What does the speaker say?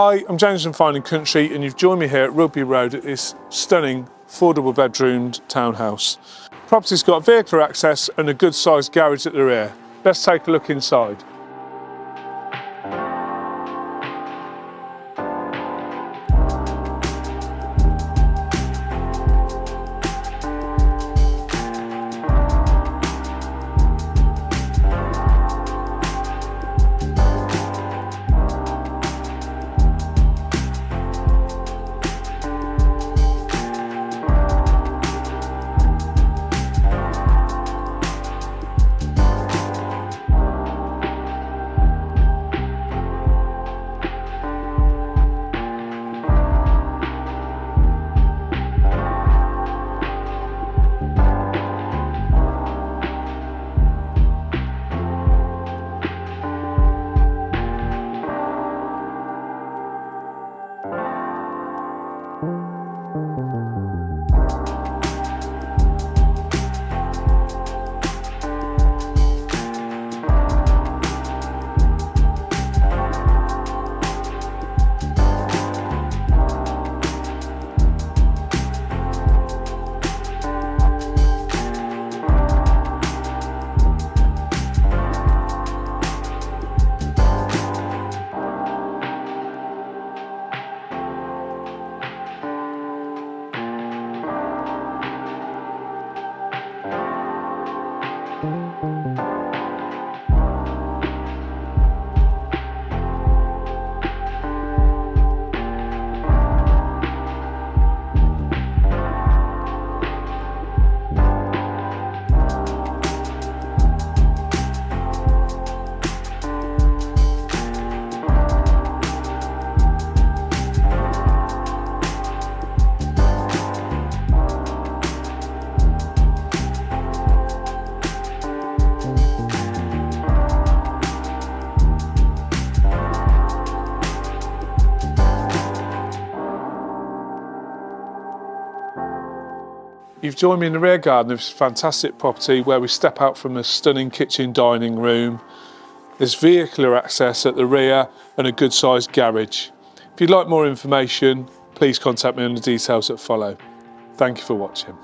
Hi, I'm James from Fine & Country and you've joined me here at Rugby Road at this stunning 4 double-bedroomed townhouse. Property's got vehicular access and a good sized garage at the rear. Let's take a look inside. You've joined me in the rear garden of this fantastic property where we step out from a stunning kitchen dining room. There's vehicular access at the rear and a good sized garage. If you'd like more information, please contact me on the details that follow. Thank you for watching.